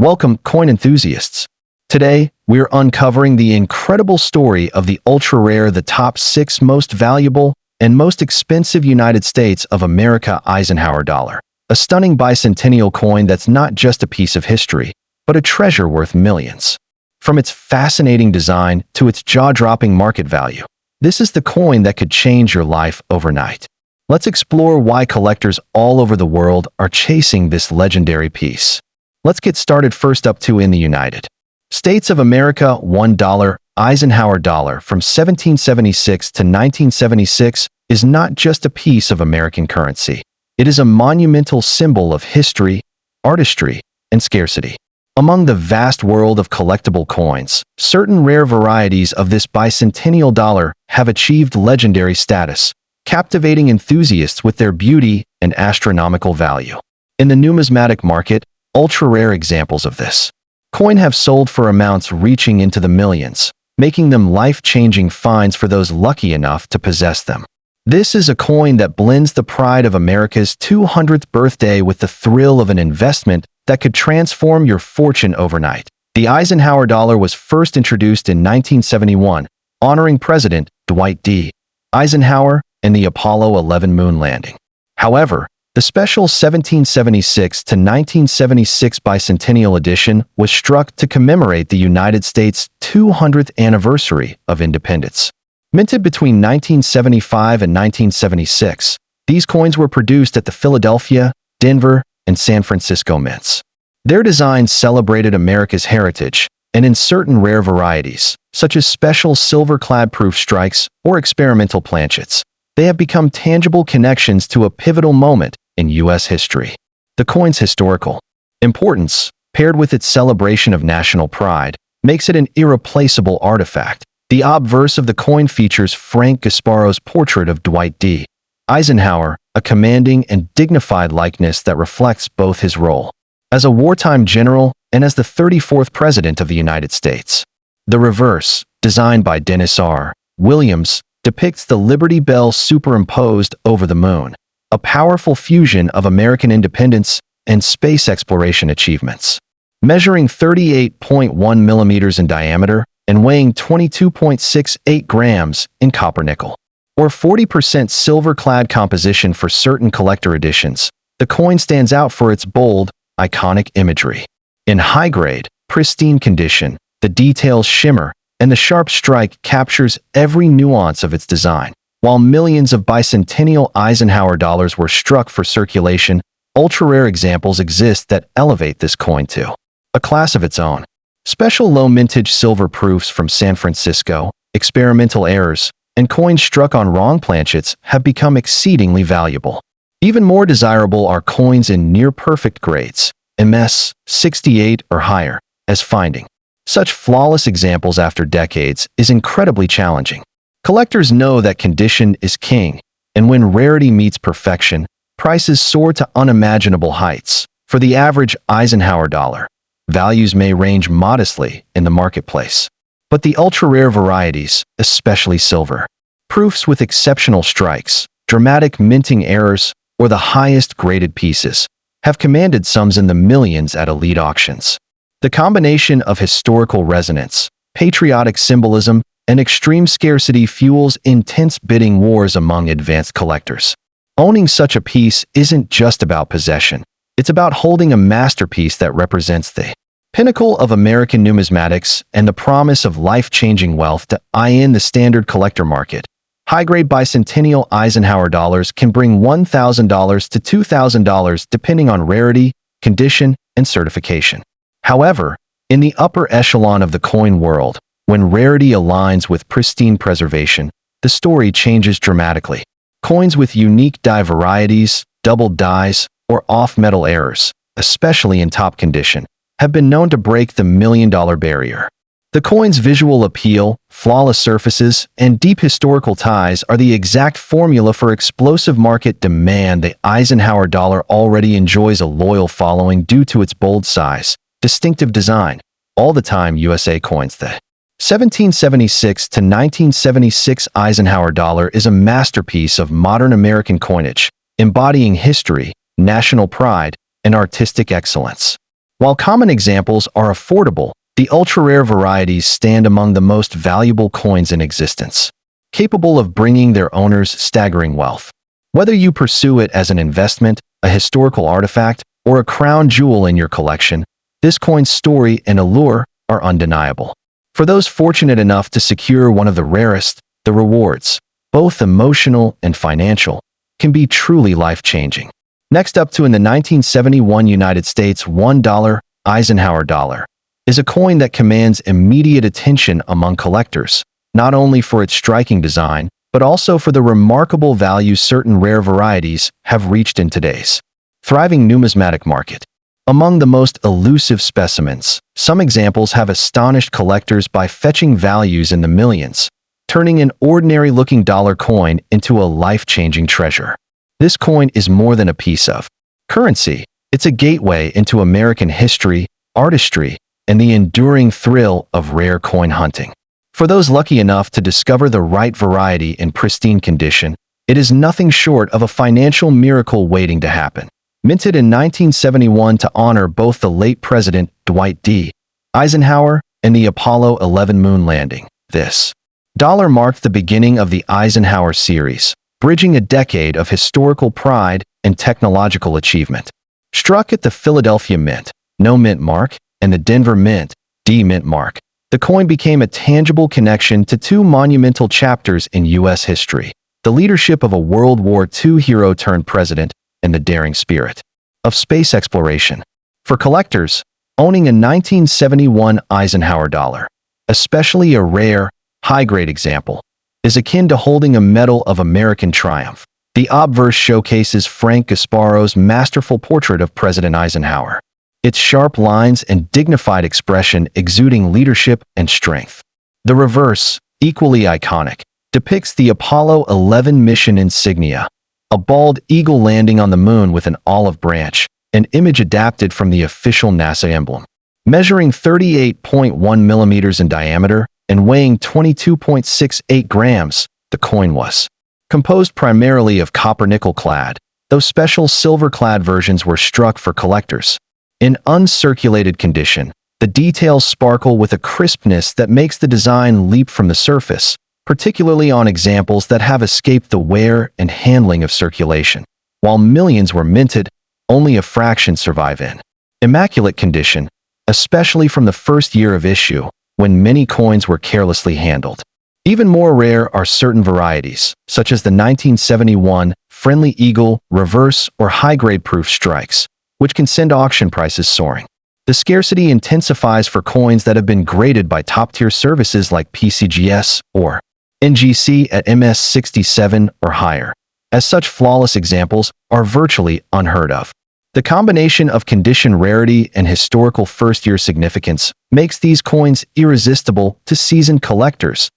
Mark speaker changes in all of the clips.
Speaker 1: Welcome, coin enthusiasts. Today, we're uncovering the incredible story of the ultra-rare, the top 6 most valuable and most expensive United States of America Eisenhower dollar. A stunning bicentennial coin that's not just a piece of history, but a treasure worth millions. From its fascinating design to its jaw-dropping market value, this is the coin that could change your life overnight. Let's explore why collectors all over the world are chasing this legendary piece. Let's get started. First up, in the United States of America, $1 Eisenhower dollar from 1776 to 1976 is not just a piece of American currency. It is a monumental symbol of history, artistry, and scarcity. Among the vast world of collectible coins, certain rare varieties of this bicentennial dollar have achieved legendary status, captivating enthusiasts with their beauty and astronomical value. In the numismatic market, ultra-rare examples of this coin have sold for amounts reaching into the millions, making them life-changing finds for those lucky enough to possess them. This is a coin that blends the pride of America's 200th birthday with the thrill of an investment that could transform your fortune overnight. The Eisenhower dollar was first introduced in 1971, honoring President Dwight D. Eisenhower and the Apollo 11 moon landing. However, the special 1776 to 1976 bicentennial edition was struck to commemorate the United States' 200th anniversary of independence. Minted between 1975 and 1976, these coins were produced at the Philadelphia, Denver, and San Francisco mints. Their designs celebrated America's heritage, and in certain rare varieties, such as special silver-clad proof strikes or experimental planchets, they have become tangible connections to a pivotal moment in U.S. history. The coin's historical importance, paired with its celebration of national pride, makes it an irreplaceable artifact. The obverse of the coin features Frank Gasparo's portrait of Dwight D. Eisenhower, a commanding and dignified likeness that reflects both his role as a wartime general and as the 34th President of the United States. The reverse, designed by Dennis R. Williams, depicts the Liberty Bell superimposed over the moon, a powerful fusion of American independence and space exploration achievements. Measuring 38.1 millimeters in diameter and weighing 22.68 grams in copper nickel, or 40% silver-clad composition for certain collector editions, the coin stands out for its bold, iconic imagery. In high-grade, pristine condition, the details shimmer, and the sharp strike captures every nuance of its design. While millions of bicentennial Eisenhower dollars were struck for circulation, ultra-rare examples exist that elevate this coin to a class of its own. Special low-mintage silver proofs from San Francisco, experimental errors, and coins struck on wrong planchets have become exceedingly valuable. Even more desirable are coins in near-perfect grades, MS 68 or higher, as finding such flawless examples after decades is incredibly challenging. Collectors know that condition is king, and when rarity meets perfection, prices soar to unimaginable heights. For the average Eisenhower dollar, values may range modestly in the marketplace. But the ultra-rare varieties, especially silver proofs with exceptional strikes, dramatic minting errors, or the highest graded pieces, have commanded sums in the millions at elite auctions. The combination of historical resonance, patriotic symbolism, and extreme scarcity fuels intense bidding wars among advanced collectors. Owning such a piece isn't just about possession. It's about holding a masterpiece that represents the pinnacle of American numismatics and the promise of life-changing wealth to in the standard collector market. High-grade bicentennial Eisenhower dollars can bring $1,000 to $2,000 depending on rarity, condition, and certification. However, in the upper echelon of the coin world, when rarity aligns with pristine preservation, the story changes dramatically. Coins with unique die varieties, doubled dies, or off-metal errors, especially in top condition, have been known to break the million-dollar barrier. The coin's visual appeal, flawless surfaces, and deep historical ties are the exact formula for explosive market demand. The Eisenhower dollar already enjoys a loyal following due to its bold size, distinctive design. All the time USA coins the 1776 to 1976 Eisenhower dollar is a masterpiece of modern American coinage, embodying history, national pride, and artistic excellence. While common examples are affordable, the ultra-rare varieties stand among the most valuable coins in existence, capable of bringing their owners staggering wealth. Whether you pursue it as an investment, a historical artifact, or a crown jewel in your collection, this coin's story and allure are undeniable. For those fortunate enough to secure one of the rarest, the rewards, both emotional and financial, can be truly life-changing. Next up in the 1971 United States $1 Eisenhower dollar is a coin that commands immediate attention among collectors, not only for its striking design, but also for the remarkable value certain rare varieties have reached in today's thriving numismatic market. Among the most elusive specimens, some examples have astonished collectors by fetching values in the millions, turning an ordinary-looking dollar coin into a life-changing treasure. This coin is more than a piece of currency. It's a gateway into American history, artistry, and the enduring thrill of rare coin hunting. For those lucky enough to discover the right variety in pristine condition, it is nothing short of a financial miracle waiting to happen. Minted in 1971 to honor both the late President Dwight D. Eisenhower and the Apollo 11 moon landing, this dollar marked the beginning of the Eisenhower series, bridging a decade of historical pride and technological achievement. Struck at the Philadelphia Mint, no mint mark, and the Denver Mint, D mint mark, the coin became a tangible connection to two monumental chapters in U.S. history: the leadership of a World War II hero turned president and the daring spirit of space exploration. For collectors, owning a 1971 Eisenhower dollar, especially a rare, high-grade example, is akin to holding a Medal of American Triumph. The obverse showcases Frank Gasparo's masterful portrait of President Eisenhower, its sharp lines and dignified expression exuding leadership and strength. The reverse, equally iconic, depicts the Apollo 11 mission insignia, a bald eagle landing on the moon with an olive branch, an image adapted from the official NASA emblem. Measuring 38.1 millimeters in diameter and weighing 22.68 grams, the coin was composed primarily of copper-nickel clad, though special silver-clad versions were struck for collectors. In uncirculated condition, the details sparkle with a crispness that makes the design leap from the surface, particularly on examples that have escaped the wear and handling of circulation. While millions were minted, only a fraction survive in immaculate condition, especially from the first year of issue, when many coins were carelessly handled. Even more rare are certain varieties, such as the 1971 Friendly Eagle, reverse, or high-grade proof strikes, which can send auction prices soaring. The scarcity intensifies for coins that have been graded by top-tier services like PCGS or NGC at MS67 or higher, as such flawless examples are virtually unheard of. The combination of condition rarity and historical first-year significance makes these coins irresistible to seasoned collectors.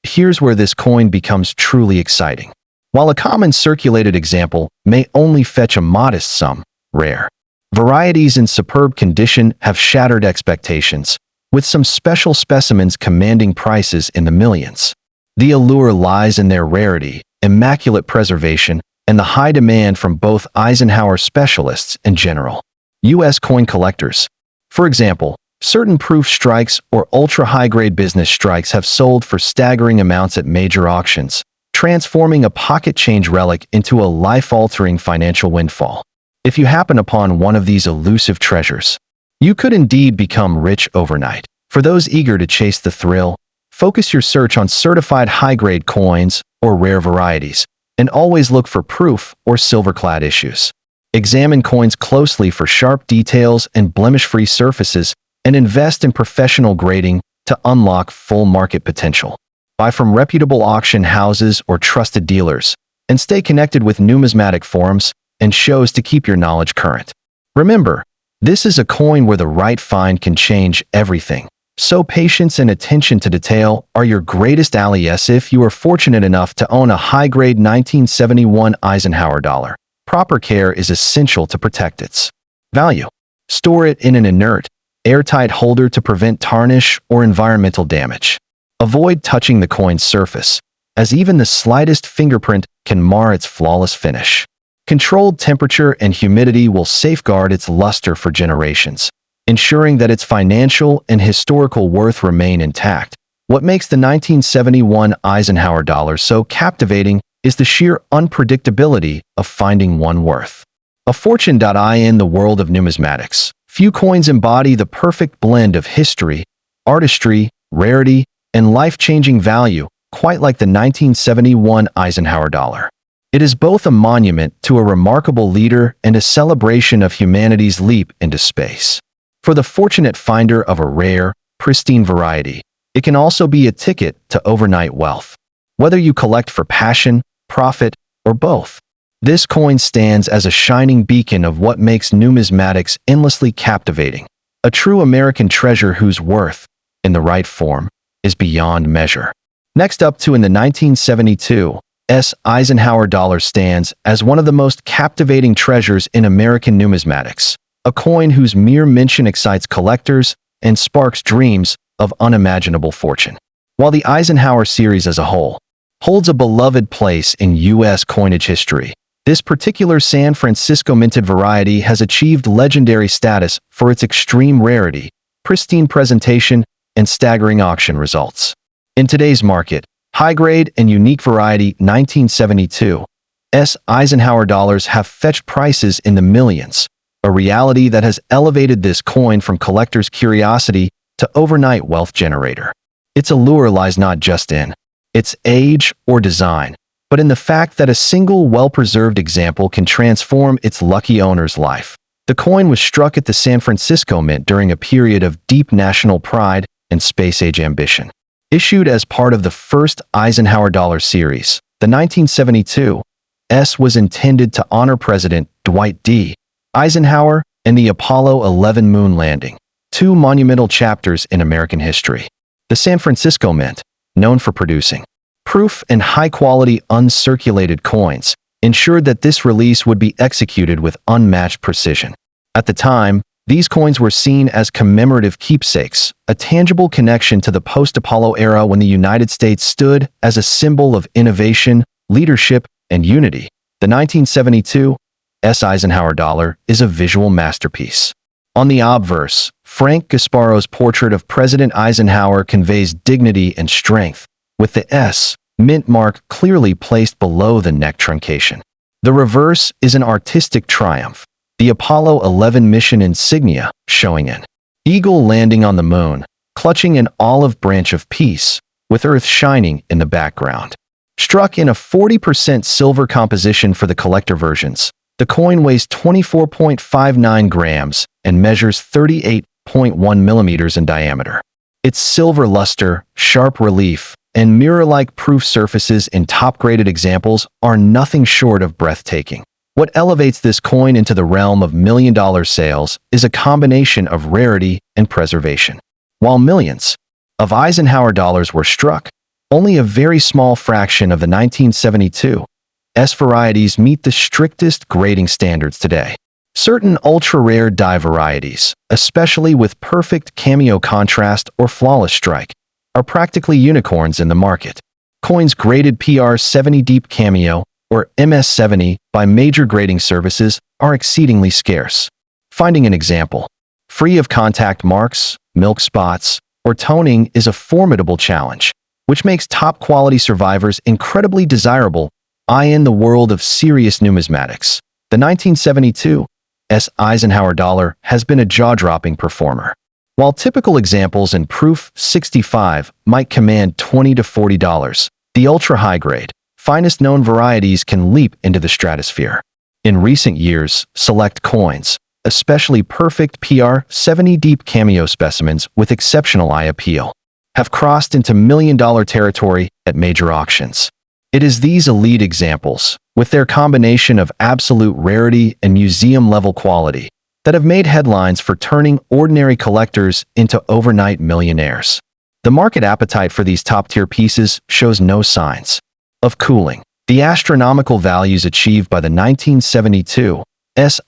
Speaker 1: Here's where this coin becomes truly exciting. While a common circulated example may only fetch a modest sum, rare varieties in superb condition have shattered expectations, with some special specimens commanding prices in the millions. The allure lies in their rarity, immaculate preservation, and the high demand from both Eisenhower specialists and general U.S. coin collectors. For example, certain proof strikes or ultra-high-grade business strikes have sold for staggering amounts at major auctions, transforming a pocket change relic into a life-altering financial windfall. If you happen upon one of these elusive treasures, you could indeed become rich overnight. For those eager to chase the thrill, focus your search on certified high-grade coins or rare varieties, and always look for proof or silver-clad issues. Examine coins closely for sharp details and blemish-free surfaces, and invest in professional grading to unlock full market potential. Buy from reputable auction houses or trusted dealers, and stay connected with numismatic forums and shows to keep your knowledge current. Remember, this is a coin where the right find can change everything. So patience and attention to detail are your greatest allies if you are fortunate enough to own a high-grade 1971 Eisenhower dollar. Proper care is essential to protect its value. Store it in an inert, airtight holder to prevent tarnish or environmental damage. Avoid touching the coin's surface, as even the slightest fingerprint can mar its flawless finish. Controlled temperature and humidity will safeguard its luster for generations, ensuring that its financial and historical worth remain intact. What makes the 1971 Eisenhower dollar so captivating is the sheer unpredictability of finding one worth a fortune. In the world of numismatics, few coins embody the perfect blend of history, artistry, rarity, and life-changing value, quite like the 1971 Eisenhower dollar. It is both a monument to a remarkable leader and a celebration of humanity's leap into space. For the fortunate finder of a rare, pristine variety, it can also be a ticket to overnight wealth. Whether you collect for passion, profit, or both, this coin stands as a shining beacon of what makes numismatics endlessly captivating, a true American treasure whose worth, in the right form, is beyond measure. Next up in the 1972 Eisenhower dollar stands as one of the most captivating treasures in American numismatics, a coin whose mere mention excites collectors and sparks dreams of unimaginable fortune. While the Eisenhower series as a whole holds a beloved place in U.S. coinage history, this particular San Francisco minted variety has achieved legendary status for its extreme rarity, pristine presentation, and staggering auction results. In today's market, high-grade and unique variety 1972 Eisenhower dollars have fetched prices in the millions, a reality that has elevated this coin from collectors' curiosity to overnight wealth generator. Its allure lies not just in its age or design, but in the fact that a single well-preserved example can transform its lucky owner's life. The coin was struck at the San Francisco Mint during a period of deep national pride and space-age ambition. Issued as part of the first Eisenhower dollar series, the 1972 was intended to honor President Dwight D. Eisenhower and the Apollo 11 moon landing, two monumental chapters in American history. The San Francisco Mint, known for producing proof and high-quality uncirculated coins, ensured that this release would be executed with unmatched precision. At the time, these coins were seen as commemorative keepsakes, a tangible connection to the post-Apollo era when the United States stood as a symbol of innovation, leadership, and unity. The 1972 Eisenhower dollar is a visual masterpiece. On the obverse, Frank Gasparo's portrait of President Eisenhower conveys dignity and strength, with the S mint mark clearly placed below the neck truncation. The reverse is an artistic triumph, the Apollo 11 mission insignia showing an eagle landing on the moon, clutching an olive branch of peace, with Earth shining in the background. Struck in a 40% silver composition for the collector versions, the coin weighs 24.59 grams and measures 38.1 millimeters in diameter. Its silver luster, sharp relief, and mirror-like proof surfaces in top-graded examples are nothing short of breathtaking. What elevates this coin into the realm of million-dollar sales is a combination of rarity and preservation. While millions of Eisenhower dollars were struck, only a very small fraction of the 1972 varieties meet the strictest grading standards today. Certain ultra-rare die varieties, especially with perfect cameo contrast or flawless strike, are practically unicorns in the market. Coins graded PR70 Deep Cameo or MS70 by major grading services are exceedingly scarce. Finding an example free of contact marks, milk spots, or toning is a formidable challenge, which makes top-quality survivors incredibly desirable in the world of serious numismatics. The 1972 Eisenhower dollar has been a jaw-dropping performer. While typical examples in Proof 65 might command $20 to $40, the ultra-high-grade, finest known varieties can leap into the stratosphere. In recent years, select coins, especially perfect PR70 Deep Cameo specimens with exceptional eye appeal, have crossed into million-dollar territory at major auctions. It is these elite examples, with their combination of absolute rarity and museum-level quality, that have made headlines for turning ordinary collectors into overnight millionaires. The market appetite for these top-tier pieces shows no signs of cooling. The astronomical values achieved by the 1972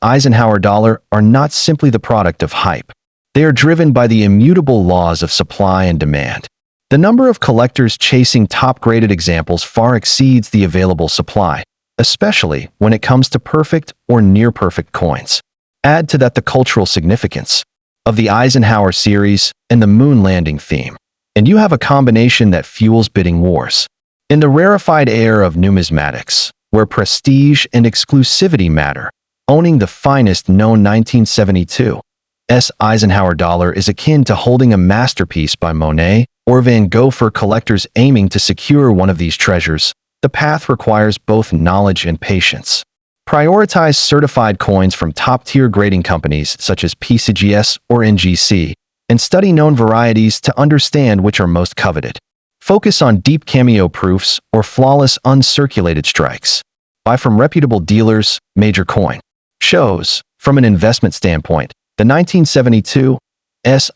Speaker 1: Eisenhower dollar are not simply the product of hype. They are driven by the immutable laws of supply and demand. The number of collectors chasing top-graded examples far exceeds the available supply, especially when it comes to perfect or near-perfect coins. Add to that the cultural significance. of the Eisenhower series and the moon landing theme. And you have a combination that fuels bidding wars. In the rarefied air of numismatics, where prestige and exclusivity matter, owning the finest known 1972 Eisenhower dollar is akin to holding a masterpiece by Monet or Van Gogh. For collectors aiming to secure one of these treasures, the path requires both knowledge and patience. Prioritize certified coins from top-tier grading companies such as PCGS or NGC, and study known varieties to understand which are most coveted. Focus on deep cameo proofs or flawless uncirculated strikes. Buy from reputable dealers. Major coin shows. From an investment standpoint, the 1972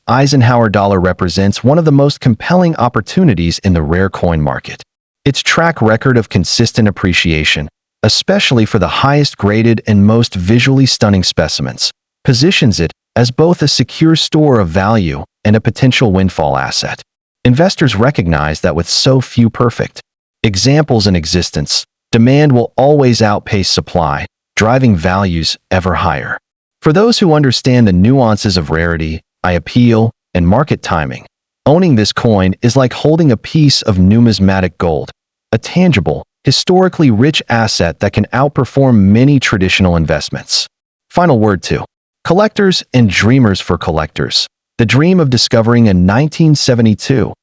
Speaker 1: Eisenhower dollar represents one of the most compelling opportunities in the rare coin market. Its track record of consistent appreciation, especially for the highest graded and most visually stunning specimens, positions it as both a secure store of value and a potential windfall asset. Investors recognize that with so few perfect examples in existence, demand will always outpace supply, driving values ever higher. For those who understand the nuances of rarity, appeal, and market timing, owning this coin is like holding a piece of numismatic gold, a tangible, historically rich asset that can outperform many traditional investments. Final word to collectors and dreamers. For collectors, the dream of discovering a 1972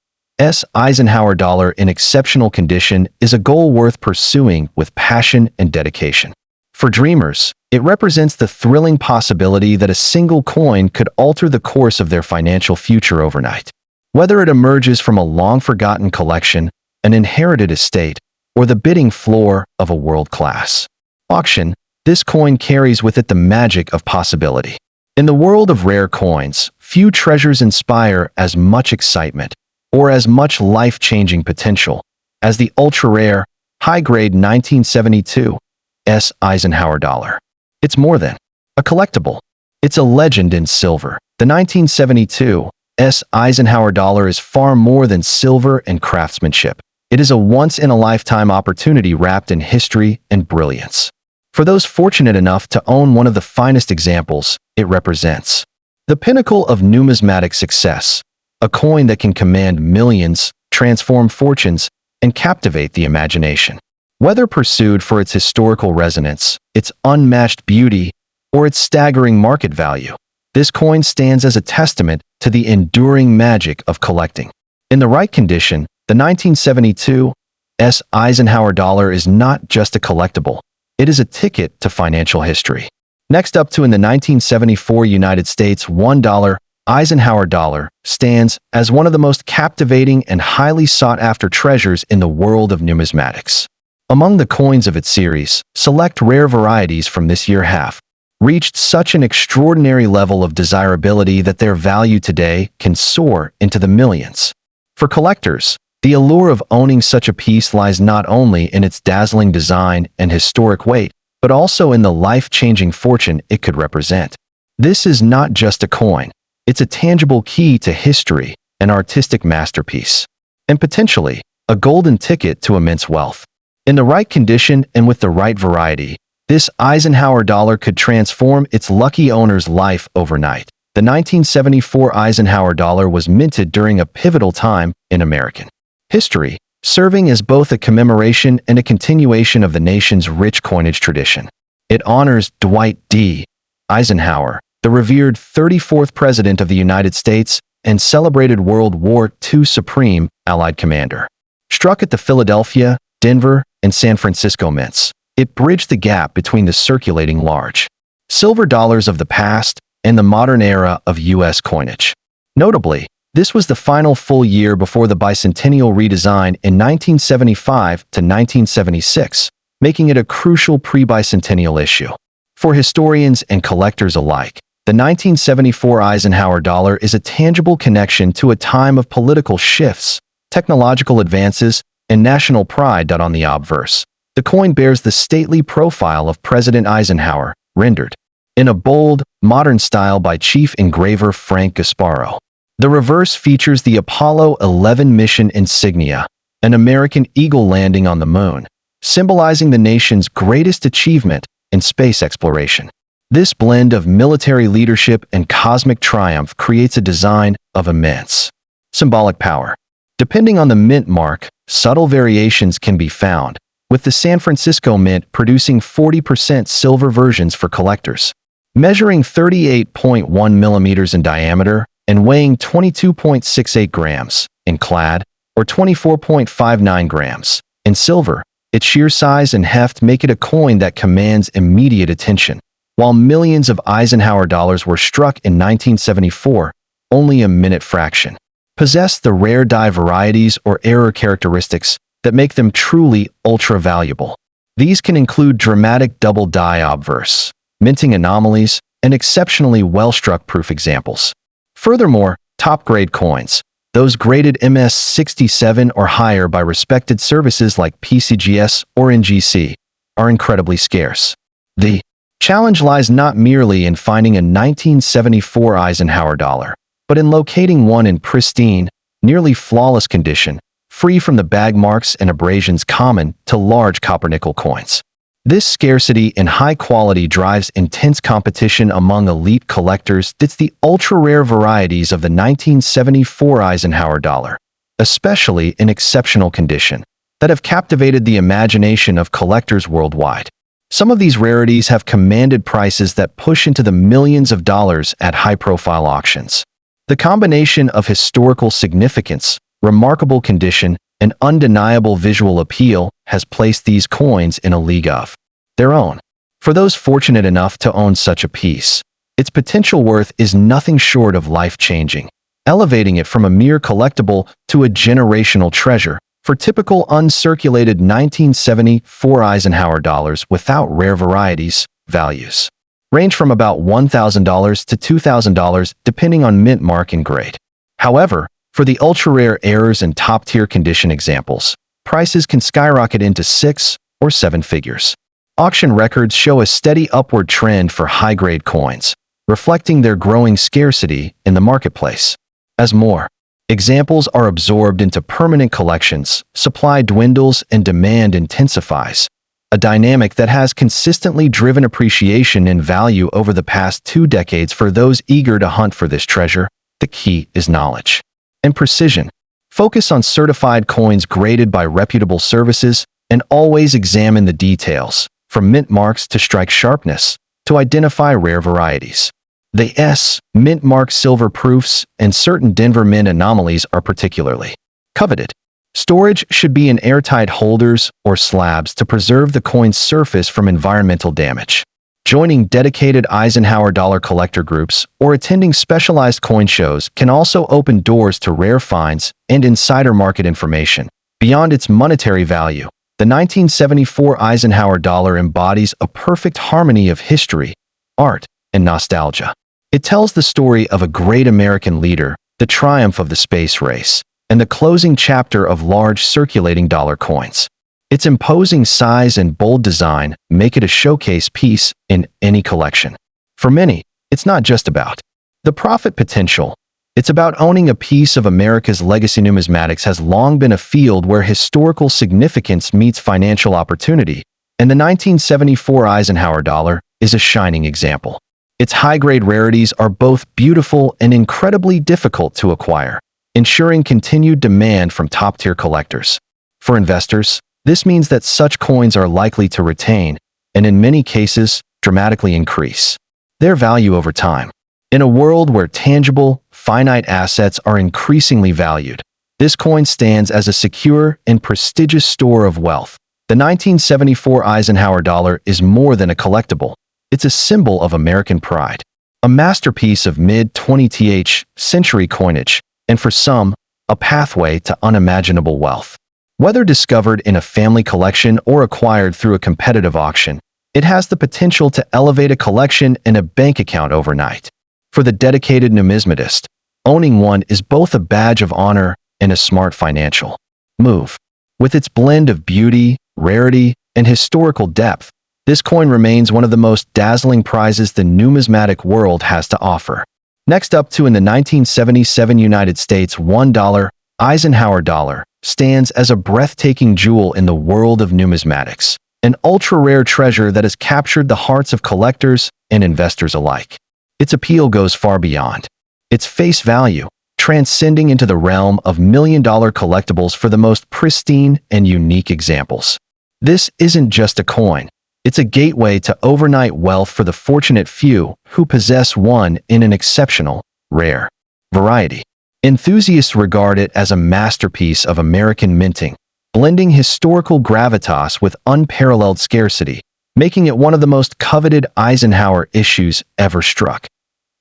Speaker 1: Eisenhower dollar in exceptional condition is a goal worth pursuing with passion and dedication. For dreamers, it represents the thrilling possibility that a single coin could alter the course of their financial future overnight. Whether it emerges from a long-forgotten collection, an inherited estate, or the bidding floor of a world-class auction, this coin carries with it the magic of possibility. In the world of rare coins, few treasures inspire as much excitement or as much life-changing potential as the ultra-rare, high-grade 1972 Eisenhower dollar. It's more than a collectible. It's a legend in silver. The 1972 Eisenhower dollar is far more than silver and craftsmanship. It is a once-in-a-lifetime opportunity wrapped in history and brilliance. For those fortunate enough to own one of the finest examples, it represents the pinnacle of numismatic success, a coin that can command millions, transform fortunes, and captivate the imagination. Whether pursued for its historical resonance, its unmatched beauty, or its staggering market value, this coin stands as a testament to the enduring magic of collecting. In the right condition, the 1972 Eisenhower dollar is not just a collectible, it is a ticket to financial history. Next up in the 1974 United States $1 Eisenhower dollar stands as one of the most captivating and highly sought-after treasures in the world of numismatics. Among the coins of its series, select rare varieties from this year have reached such an extraordinary level of desirability that their value today can soar into the millions. For collectors, the allure of owning such a piece lies not only in its dazzling design and historic weight, but also in the life-changing fortune it could represent. This is not just a coin. It's a tangible key to history, an artistic masterpiece, and potentially a golden ticket to immense wealth. In the right condition and with the right variety, this Eisenhower dollar could transform its lucky owner's life overnight. The 1974 Eisenhower dollar was minted during a pivotal time in American history, serving as both a commemoration and a continuation of the nation's rich coinage tradition. It honors Dwight D. Eisenhower, the revered 34th President of the United States and celebrated World War II Supreme Allied Commander. Struck at the Philadelphia, Denver, and San Francisco mints, it bridged the gap between the circulating large silver dollars of the past and the modern era of U.S. coinage. Notably, this was the final full year before the bicentennial redesign in 1975 to 1976, making it a crucial pre-bicentennial issue. For historians and collectors alike, the 1974 Eisenhower dollar is a tangible connection to a time of political shifts, technological advances, and national pride. On the obverse, the coin bears the stately profile of President Eisenhower, rendered in a bold, modern style by chief engraver Frank Gasparo. The reverse features the Apollo 11 mission insignia, an American eagle landing on the moon, symbolizing the nation's greatest achievement in space exploration. This blend of military leadership and cosmic triumph creates a design of immense symbolic power. Depending on the mint mark, subtle variations can be found, with the San Francisco Mint producing 40% silver versions for collectors. Measuring 38.1 millimeters in diameter and weighing 22.68 grams in clad, or 24.59 grams in silver, its sheer size and heft make it a coin that commands immediate attention. While millions of Eisenhower dollars were struck in 1974, only a minute fraction possess the rare die varieties or error characteristics that make them truly ultra-valuable. These can include dramatic double die obverse, minting anomalies, and exceptionally well-struck proof examples. Furthermore, top-grade coins, those graded MS-67 or higher by respected services like PCGS or NGC, are incredibly scarce. The challenge lies not merely in finding a 1974 Eisenhower dollar, but in locating one in pristine, nearly flawless condition, free from the bag marks and abrasions common to large copper-nickel coins. This scarcity and high quality drives intense competition among elite collectors. That's the ultra-rare varieties of the 1974 Eisenhower dollar, especially in exceptional condition, that have captivated the imagination of collectors worldwide. Some of these rarities have commanded prices that push into the millions of dollars at high-profile auctions. The combination of historical significance, remarkable condition, and undeniable visual appeal has placed these coins in a league of their own. For those fortunate enough to own such a piece, its potential worth is nothing short of life-changing, elevating it from a mere collectible to a generational treasure. For typical uncirculated 1974 Eisenhower dollars without rare varieties, values range from about $1,000 to $2,000 depending on mint mark and grade. However, for the ultra-rare errors and top-tier condition examples, prices can skyrocket into 6 or 7 figures. Auction records show a steady upward trend for high-grade coins, reflecting their growing scarcity in the marketplace. As more examples are absorbed into permanent collections, supply dwindles and demand intensifies, a dynamic that has consistently driven appreciation in value over the past 2 decades. For those eager to hunt for this treasure, the key is knowledge and precision. Focus on certified coins graded by reputable services and always examine the details, from mint marks to strike sharpness, to identify rare varieties. The mint mark silver proofs and certain Denver mint anomalies are particularly coveted. Storage should be in airtight holders or slabs to preserve the coin's surface from environmental damage. Joining dedicated Eisenhower dollar collector groups or attending specialized coin shows can also open doors to rare finds and insider market information. Beyond its monetary value, the 1974 Eisenhower dollar embodies a perfect harmony of history, art, and nostalgia. It tells the story of a great American leader, the triumph of the space race, and the closing chapter of large circulating dollar coins. Its imposing size and bold design make it a showcase piece in any collection. For many, it's not just about the profit potential. It's about owning a piece of America's legacy. Numismatics has long been a field where historical significance meets financial opportunity, and the 1974 Eisenhower dollar is a shining example. Its high-grade rarities are both beautiful and incredibly difficult to acquire, ensuring continued demand from top-tier collectors. For investors, this means that such coins are likely to retain, and in many cases, dramatically increase their value over time. In a world where tangible, finite assets are increasingly valued, this coin stands as a secure and prestigious store of wealth. The 1974 Eisenhower dollar is more than a collectible. It's a symbol of American pride, a masterpiece of mid-20th century coinage, and for some, a pathway to unimaginable wealth. Whether discovered in a family collection or acquired through a competitive auction, it has the potential to elevate a collection and a bank account overnight. For the dedicated numismatist, owning one is both a badge of honor and a smart financial move. With its blend of beauty, rarity, and historical depth, this coin remains one of the most dazzling prizes the numismatic world has to offer. Next up, in the 1977 United States $1 Eisenhower dollar stands as a breathtaking jewel in the world of numismatics. an ultra-rare treasure that has captured the hearts of collectors and investors alike. Its appeal goes far beyond its face value, transcending into the realm of million-dollar collectibles for the most pristine and unique examples. This isn't just a coin. It's a gateway to overnight wealth for the fortunate few who possess one in an exceptional, rare variety. Enthusiasts regard it as a masterpiece of American minting, blending historical gravitas with unparalleled scarcity, making it one of the most coveted Eisenhower issues ever struck.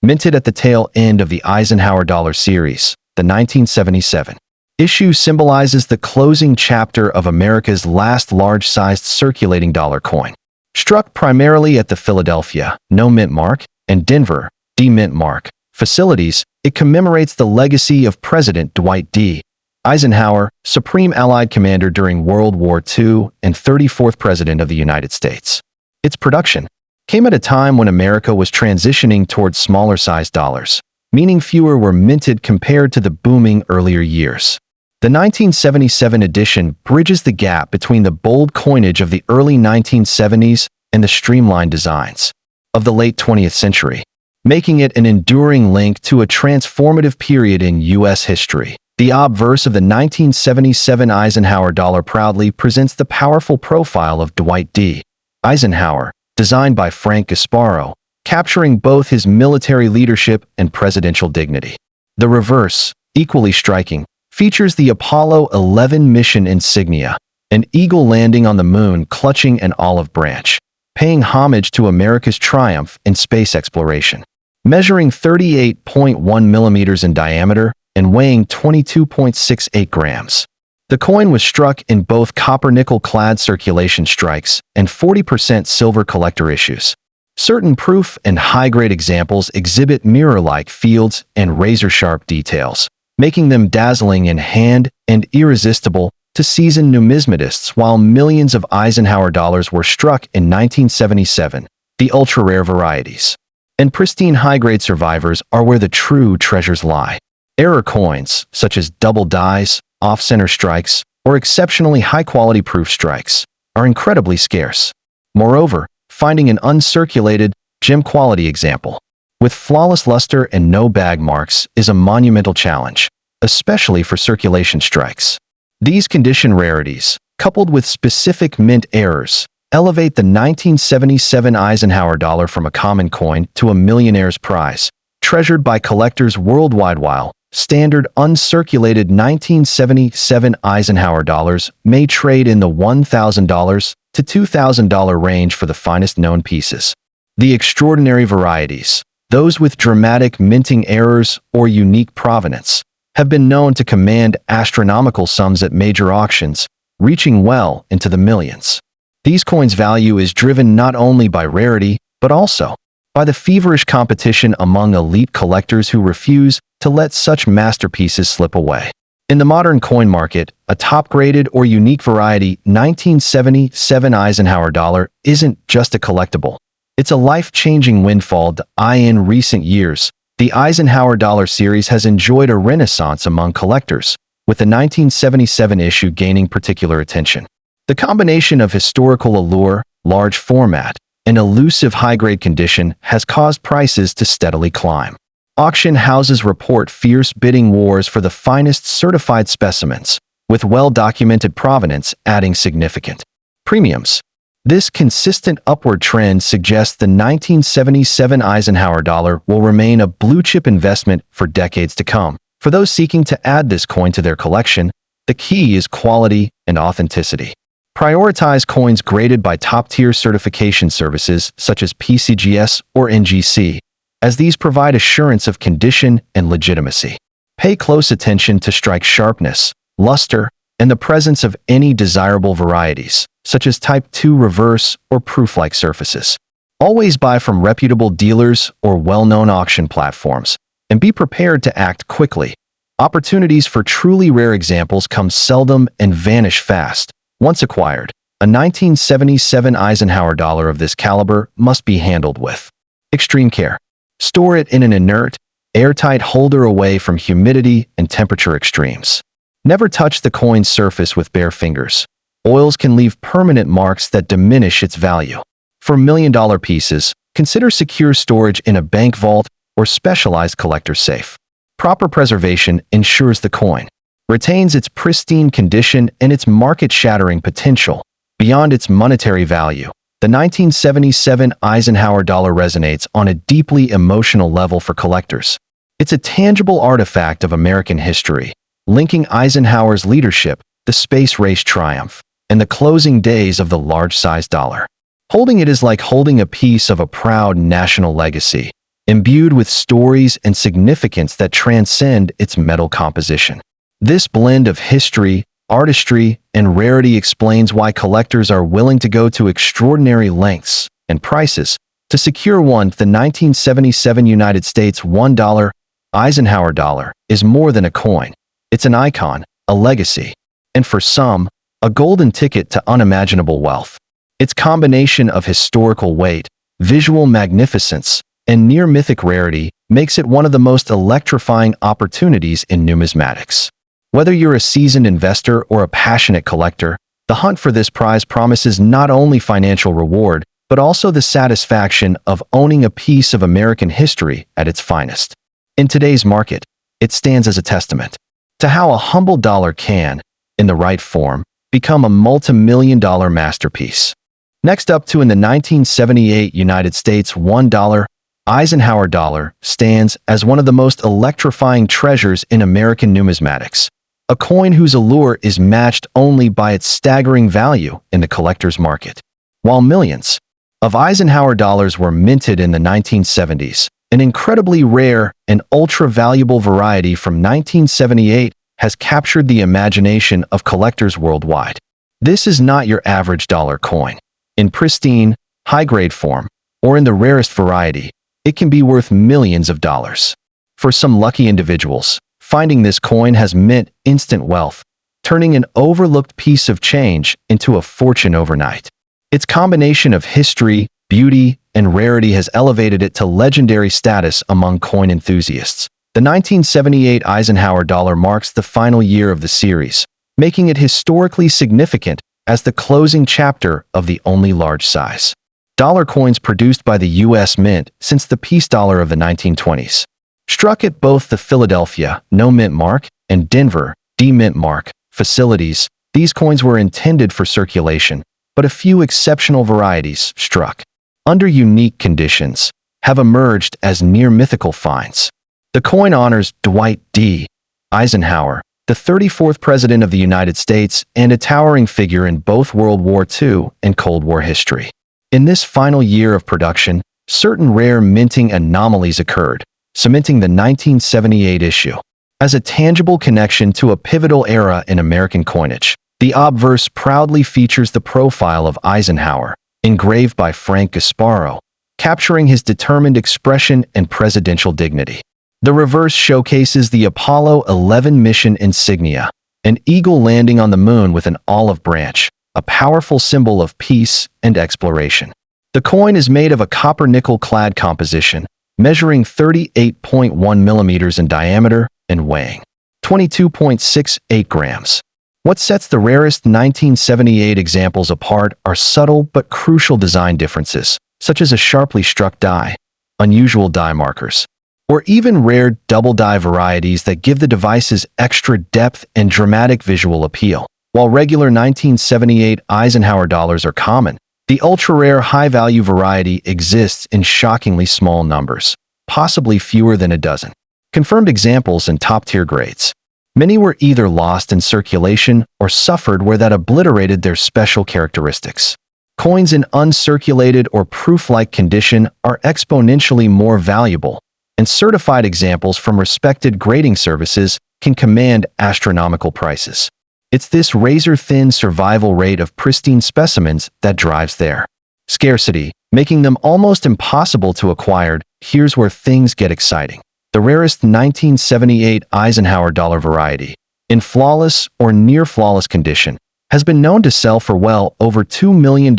Speaker 1: Minted at the tail end of the Eisenhower dollar series, the 1977 issue symbolizes the closing chapter of America's last large-sized circulating dollar coin. Struck primarily at the Philadelphia No Mint Mark and Denver D Mint Mark facilities, it commemorates the legacy of President Dwight D. Eisenhower, Supreme Allied Commander during World War II and 34th President of the United States. Its production came at a time when America was transitioning towards smaller-sized dollars, meaning fewer were minted compared to the booming earlier years. The 1977 edition bridges the gap between the bold coinage of the early 1970s and the streamlined designs of the late 20th century, making it an enduring link to a transformative period in U.S. history. The obverse of the 1977 Eisenhower dollar proudly presents the powerful profile of Dwight D. Eisenhower, designed by Frank Gasparo, capturing both his military leadership and presidential dignity. The reverse, equally striking, features the Apollo 11 mission insignia, an eagle landing on the moon clutching an olive branch, paying homage to America's triumph in space exploration. Measuring 38.1 millimeters in diameter and weighing 22.68 grams. The coin was struck in both copper-nickel-clad circulation strikes and 40% silver collector issues. Certain proof and high-grade examples exhibit mirror-like fields and razor-sharp details, making them dazzling in hand and irresistible to seasoned numismatists. While millions of Eisenhower dollars were struck in 1977, the ultra-rare varieties and pristine high-grade survivors are where the true treasures lie. Error coins, such as double dies, off-center strikes, or exceptionally high-quality proof strikes, are incredibly scarce. Moreover, finding an uncirculated, gem-quality example with flawless luster and no bag marks is a monumental challenge, especially for circulation strikes. These condition rarities, coupled with specific mint errors, elevate the 1977 Eisenhower dollar from a common coin to a millionaire's prize, treasured by collectors worldwide. While standard uncirculated 1977 Eisenhower dollars may trade in the $1,000 to $2,000 range for the finest known pieces. The extraordinary varieties, those with dramatic minting errors or unique provenance, have been known to command astronomical sums at major auctions, reaching well into the millions. These coins' value is driven not only by rarity, but also by the feverish competition among elite collectors who refuse to let such masterpieces slip away. In the modern coin market, a top-graded or unique variety 1977 Eisenhower dollar isn't just a collectible. It's a life-changing windfall. In recent years, the Eisenhower dollar series has enjoyed a renaissance among collectors, with the 1977 issue gaining particular attention. The combination of historical allure, large format, and elusive high-grade condition has caused prices to steadily climb. Auction houses report fierce bidding wars for the finest certified specimens, with well-documented provenance adding significant premiums. This consistent upward trend suggests the 1977 Eisenhower dollar will remain a blue-chip investment for decades to come. For those seeking to add this coin to their collection, the key is quality and authenticity. Prioritize coins graded by top-tier certification services such as PCGS or NGC, as these provide assurance of condition and legitimacy. Pay close attention to strike sharpness, luster, and the presence of any desirable varieties, such as Type 2 reverse or proof-like surfaces. Always buy from reputable dealers or well-known auction platforms, and be prepared to act quickly. Opportunities for truly rare examples come seldom and vanish fast. Once acquired, a 1977 Eisenhower dollar of this caliber must be handled with extreme care. Store it in an inert, airtight holder away from humidity and temperature extremes. Never touch the coin's surface with bare fingers. oils can leave permanent marks that diminish its value. For million-dollar pieces, consider secure storage in a bank vault or specialized collector's safe. Proper preservation ensures the coin retains its pristine condition and its market-shattering potential. Beyond its monetary value, the 1977 Eisenhower dollar resonates on a deeply emotional level for collectors. It's a tangible artifact of American history, linking Eisenhower's leadership, the space race triumph, and the closing days of the large-sized dollar. Holding it is like holding a piece of a proud national legacy, imbued with stories and significance that transcend its metal composition. This blend of history, artistry, and rarity explains why collectors are willing to go to extraordinary lengths and prices to secure one. The 1977 United States $1 Eisenhower dollar is more than a coin. It's an icon, a legacy, and for some, a golden ticket to unimaginable wealth. Its combination of historical weight, visual magnificence, and near-mythic rarity makes it one of the most electrifying opportunities in numismatics. Whether you're a seasoned investor or a passionate collector, the hunt for this prize promises not only financial reward, but also the satisfaction of owning a piece of American history at its finest. In today's market, it stands as a testament to how a humble dollar can, in the right form, become a multi-million-dollar masterpiece. Next up in the 1978 United States $1 Eisenhower dollar stands as one of the most electrifying treasures in American numismatics, a coin whose allure is matched only by its staggering value in the collector's market. While millions of Eisenhower dollars were minted in the 1970s, an incredibly rare and ultra-valuable variety from 1978 has captured the imagination of collectors worldwide. This is not your average dollar coin. In pristine, high-grade form, or in the rarest variety, it can be worth millions of dollars. For some lucky individuals, finding this coin has meant instant wealth, turning an overlooked piece of change into a fortune overnight. Its combination of history, beauty, and rarity has elevated it to legendary status among coin enthusiasts. The 1978 Eisenhower dollar marks the final year of the series, making it historically significant as the closing chapter of the only large-size dollar coins produced by the U.S. Mint since the peace dollar of the 1920s. Struck at both the Philadelphia no mint mark and Denver D-mint mark facilities, these coins were intended for circulation, but a few exceptional varieties struck under unique conditions have emerged as near-mythical finds. The coin honors Dwight D. Eisenhower, the 34th President of the United States and a towering figure in both World War II and Cold War history. In this final year of production, certain rare minting anomalies occurred, cementing the 1978 issue as a tangible connection to a pivotal era in American coinage. The obverse proudly features the profile of Eisenhower, engraved by Frank Gasparo, capturing his determined expression and presidential dignity. The reverse showcases the Apollo 11 mission insignia, an eagle landing on the moon with an olive branch, a powerful symbol of peace and exploration. The coin is made of a copper-nickel clad composition, measuring 38.1 millimeters in diameter and weighing 22.68 grams. What sets the rarest 1978 examples apart are subtle but crucial design differences, such as a sharply struck die, unusual die markers, or even rare double-die varieties that give the devices extra depth and dramatic visual appeal. While regular 1978 Eisenhower dollars are common, the ultra-rare high-value variety exists in shockingly small numbers, possibly fewer than a dozen. Confirmed examples in top-tier grades. Many were either lost in circulation or suffered where that obliterated their special characteristics. Coins in uncirculated or proof-like condition are exponentially more valuable, and certified examples from respected grading services can command astronomical prices. It's this razor-thin survival rate of pristine specimens that drives their scarcity, making them almost impossible to acquire. Here's where things get exciting. The rarest 1978 Eisenhower dollar variety, in flawless or near-flawless condition, has been known to sell for well over $2 million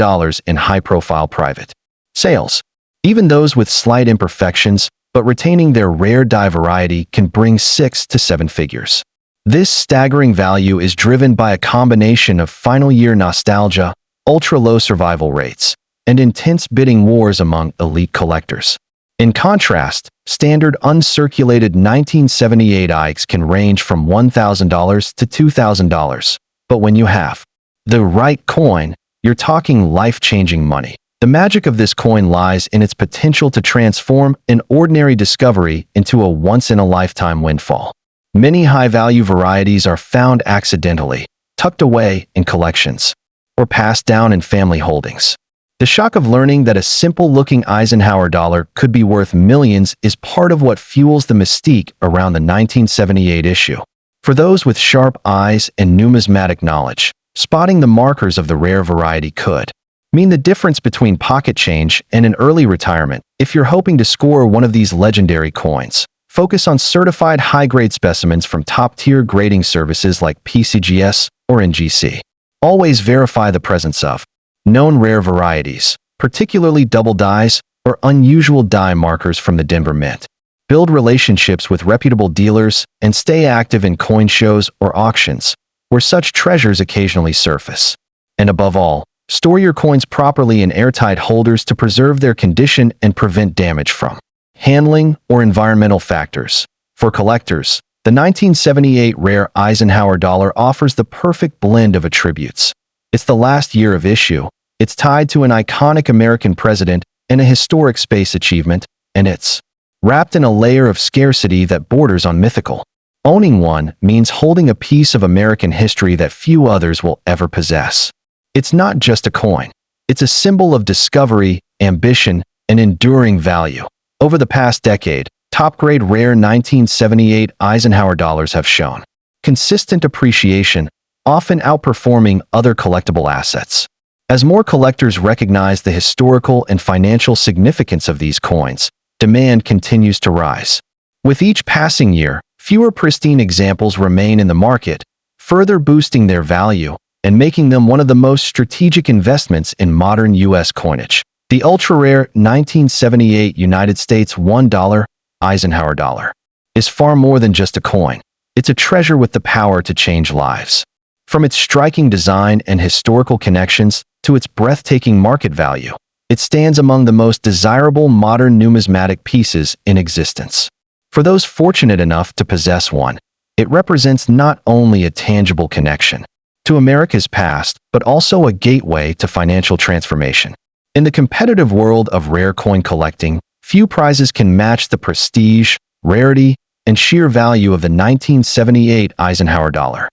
Speaker 1: in high-profile private sales. Even those with slight imperfections, but retaining their rare die variety, can bring 6 to 7 figures. This staggering value is driven by a combination of final-year nostalgia, ultra-low survival rates, and intense bidding wars among elite collectors. In contrast, standard uncirculated 1978 EICs can range from $1,000 to $2,000. But when you have the right coin, you're talking life-changing money. The magic of this coin lies in its potential to transform an ordinary discovery into a once-in-a-lifetime windfall. Many high-value varieties are found accidentally, tucked away in collections, or passed down in family holdings. The shock of learning that a simple-looking Eisenhower dollar could be worth millions is part of what fuels the mystique around the 1978 issue. For those with sharp eyes and numismatic knowledge, spotting the markers of the rare variety could mean the difference between pocket change and an early retirement. If you're hoping to score one of these legendary coins, focus on certified high-grade specimens from top-tier grading services like PCGS or NGC. Always verify the presence of known rare varieties, particularly double dies or unusual die markers from the Denver Mint. Build relationships with reputable dealers and stay active in coin shows or auctions, where such treasures occasionally surface. And above all, store your coins properly in airtight holders to preserve their condition and prevent damage from handling or environmental factors. For collectors, the 1978 rare Eisenhower dollar offers the perfect blend of attributes. It's the last year of issue, it's tied to an iconic American president and a historic space achievement, and it's wrapped in a layer of scarcity that borders on mythical. Owning one means holding a piece of American history that few others will ever possess. It's not just a coin. It's a symbol of discovery, ambition, and enduring value. Over the past decade, top-grade rare 1978 Eisenhower dollars have shown consistent appreciation, often outperforming other collectible assets. As more collectors recognize the historical and financial significance of these coins, demand continues to rise. With each passing year, fewer pristine examples remain in the market, further boosting their value and making them one of the most strategic investments in modern U.S. coinage. The ultra-rare 1978 United States $1 Eisenhower dollar is far more than just a coin. It's a treasure with the power to change lives. From its striking design and historical connections to its breathtaking market value, it stands among the most desirable modern numismatic pieces in existence. For those fortunate enough to possess one, it represents not only a tangible connection to America's past, but also a gateway to financial transformation. In the competitive world of rare coin collecting, few prizes can match the prestige, rarity, and sheer value of the 1978 Eisenhower dollar.